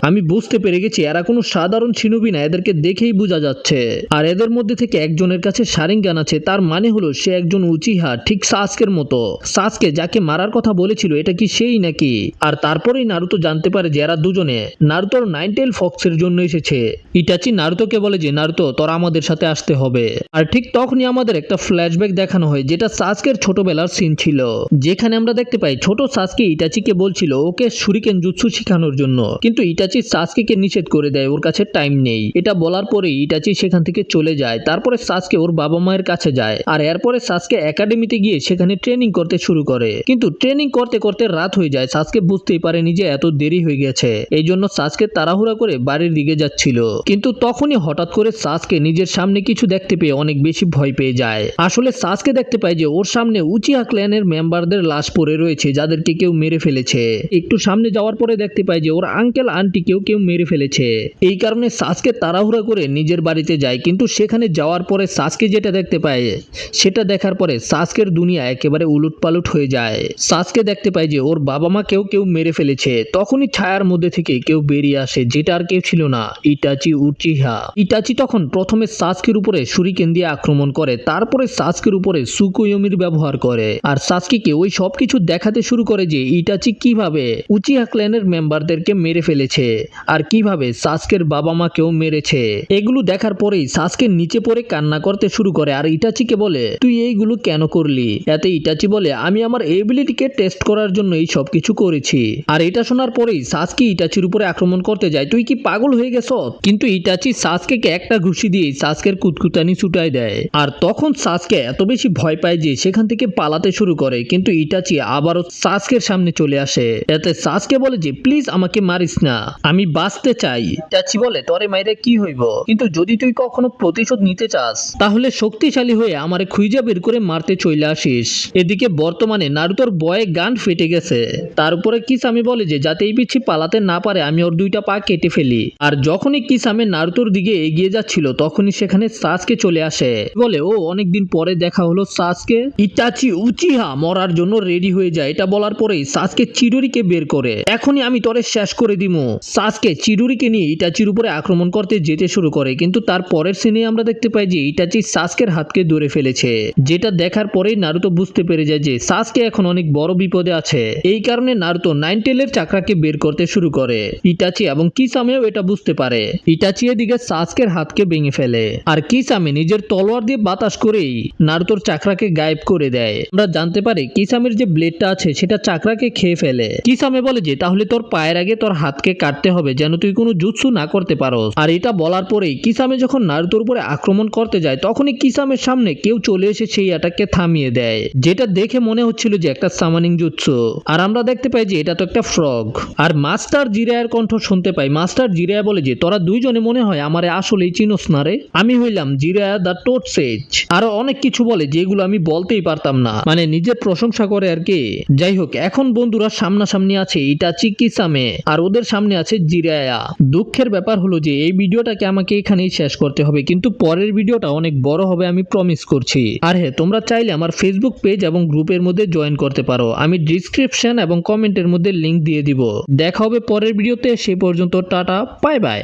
আমি বুঝতে পেরে গেছি এরা কোনো সাধারণ শিনোবি না, এদেরকে দেখেই বোঝা যাচ্ছে। আর এদের মধ্যে থেকে একজনের কাছে শারিঙ্গান আছে, তার মানে হলো সে একজন উচিহা, ঠিক সাসকের মতো। সাসকে যাকে মারার কথা বলেছিল এটা কি সেই নাকি? আর তারপরেই নারুতো জানতে পারে যে এরা দুজনে নারুতোর নাইনটেইল ফক্সের জন্য এসেছে। ইটাচি নারুতোকে বলে যে নারুতো তোরা আমাদের সাথে আসতে হবে। আর ঠিক তখনই আমাদের একটা ফ্ল্যাশব্যাক দেখানো হয়, যেটা সাসকের ছোটবেলার সিন ছিল, যেখানে আমরা দেখতে পাই ছোট সাসকে ইটাচিকে বলছিল ওকে শুরিকেন জুৎসু শেখানোর জন্য, কিন্তু ইটাচি সাসকেকে নিষেধ করে দেয়, ওর কাছে টাইম নেই। এটা বলার পরে ইটাচি সেখান থেকে চলে যায়। তারপরে সাসকে ওর বাবা মায়ের কাছে যায়, আর এরপরে সাসকে একাডেমিতে গিয়ে সেখানে ট্রেনিং করতে শুরু করে। কিন্তু ট্রেনিং করতে করতে রাত হয়ে যায়, সাসকে বুঝতেই পারেনি যে এত দেরি হয়ে গেছে। এই জন্য সাসকে তাড়াহুড়া করে বাড়ির দিকে যাচ্ছিল, কিন্তু তখনই হঠাৎ করে সাসকে নিজের সামনে কিছু দেখতে পেয়ে অনেক বেশি ভয় পেয়ে যায়। আসলে সাসকে দেখতে পায় যে ওর সামনে উচিহা ক্ল্যানের মেম্বারদের লাশ পড়ে রয়েছে, যাদেরকে কেউ মেরে ফেলেছে। একটু সামনে যাওয়ার পরে দেখতে পায় যে ওর আঙ্কেল আন্টিকেও কেউ মেরে ফেলেছে। এই কারণে সাসকে তাড়াহুড়া করে নিজের বাড়িতে যায়, কিন্তু সেখানে যাওয়ার পরে সাসকে যেটা দেখতে পায় সেটা দেখার পরে সাসকের দুনিয়া একেবারে উলটপালট হয়ে যায়। সাসকে দেখতে পায় যে ওর বাবা মা কেউ মেরে ফেলেছে। তখনই ছায়ার মধ্যে থেকে কেউ বেরিয়ে আসে, যেটা আর কেউ ছিল না, ইটাচি উচিহা। ইটাচি তখন প্রথমে সাসকের উপরে শুরিকেন দিয়ে আক্রমণ করে, তারপরে সাসকের উপরে সুকুয়োমির ব্যবহার করে, আর সাসকেকে ওই সবকিছু দেখাতে শুরু করে যে ইটাচি কিভাবে উচিহা ক্ল্যানের মেম্বারদেরকে মেরে ফেলেছে, আর কিভাবে সাসকের বাবা মাকেও মেরেছে। এগুলো দেখার পরেই সাসকে নিচে পড়ে কান্না করতে শুরু করে, আর ইটাচিকে বলে তুই এইগুলো কেন করলি? এতে ইটাচি বলে আমি আমার এবিলিটিকে টেস্ট করার জন্য এই সব কিছু করেছি। আর এটা শোনার পরেই সাসকে ইটাচির উপরে আক্রমণ করতে যায়। তুই কি পাগল হয়ে গেছ? কিন্তু ইটাচি সাসকেকে একটা ঘুষি দিয়ে সাসকের কুতকুতানি ছুটায় দেয়। আর তখন সাসকে এত বেশি ভয় পায় যে সেখান থেকে পালাতে শুরু করে, কিন্তু ইটাচি আবারও সাসকের সামনে চলে আসে। এতে সাসকে বলে যে প্লিজ আমাকে মারিস না, আমি বাঁচতে চাই। ইটাচি বলে তোরে মাইরে কি হইব, কিন্তু যদি তুই কখনো প্রতিশোধ নিতে চাস তাহলে শক্তিশালী হয়ে আমারে খুঁজা বের করে মারতে চলে আসিস। এদিকে বর্তমানে নারুতোর বয়ে গান ফেটে গেছে, তার উপরে কিসামি বলে যে যাতে এই পিচ্ছি পালাতে না পারে আমি ওর দুইটা পা কেটে ফেলি। আর যখনই কিসামি নারুতোর দিকে এগিয়ে যাচ্ছিল তখনই সেখানে সাসকে চলে আসে, বলে ও অনেকদিন পরে দেখা হলো সাসকে। ইটাচি উচিহা মরার জন্য রেডি হয়ে যায়। এটা বলার পরেই সাসকে চিডোরিকে বের করে, এখনই আমি তোরে শেষ করে দিমু। সাসকে চিডোরিকে নিয়ে ইটাচির উপরে আক্রমণ করতে যেতে শুরু করে, কিন্তু তার পরের সিনে আমরা দেখতে পাই যে ইটাচি সাসকের হাতকে ধরে ফেলেছে, যেটা দেখার পরেই নারুতো বুঝতে পেরে যায় যে সাসকে এখন অনেক বড় বিপদে আছে। এই কারণে নারুতো নাইনটেইলের চাকরাকে বের করতে শুরু করে। ইটাচি এবং কিসামেও এটা বুঝতে পারে। ইটাচি এদিকে সাসকের হাতকে ভেঙে ফেলে, আর কিসামে নিজের তলোয়ার দিয়ে বাতাস করেই নারুতোর চাকরাকে গায়েব করে দেয়। আমরা জানতে পারি কিসামের যে ব্লেডটা আছে সেটা চাকরাকে খেয়ে ফেলে। কিসামে বলে যে তাহলে তোর পায়ের আগে তোর হাতকে কাটতে হবে যেন তুই কোনো জুৎসু না করতে পারো। আর এটা বলার পরেই কিসামে যখন নারুতোর উপরে আক্রমণ করতে যায় তখনই কিসামের সামনে কেউ চলে এসে সেই অ্যাটাককে থামিয়ে দেয়, যেটা দেখে মনে হচ্ছিল যে একটা সামানিং জুৎসু। আর আমরা দেখতে পাই যে এটা তো একটা ফ্রগ। আর মাস্টার জিরায়ের কণ্ঠ শুনতে পাই। মাস্টার জিরায়া বলে যে তোরা দুইজনে মনে হয় আমারে আসলেই চিনোস না রে, আমি হইলাম জিরায়া দা টোট সেজ। আরো অনেক কিছু বলে যেগুলো আমি বলতেই পারতাম না, মানে নিজের প্রশংসা করে আর কি। যাই হোক, এখন বন্ধুরা সামনাসামনি আছে ইটাচি কিসামে, আর ওদের সামনে আছে জিরায়া। দুঃখের ব্যাপার হলো যে এই ভিডিওটাকে আমাকে এখানেই শেষ করতে হবে, কিন্তু পরের ভিডিওটা অনেক বড় হবে আমি প্রমিস করছি। আর হ্যাঁ, তোমরা চাইলে আমার ফেসবুক পেজ এবং গ্রুপের মধ্যে জয়েন করতে পারো, আমি ডিসক্রিপশন এবং কমেন্টের মধ্যে লিংক দিয়ে দিব। দেখা হবে পরের ভিডিওতে, সেই পর্যন্ত টাটা, বাই বাই।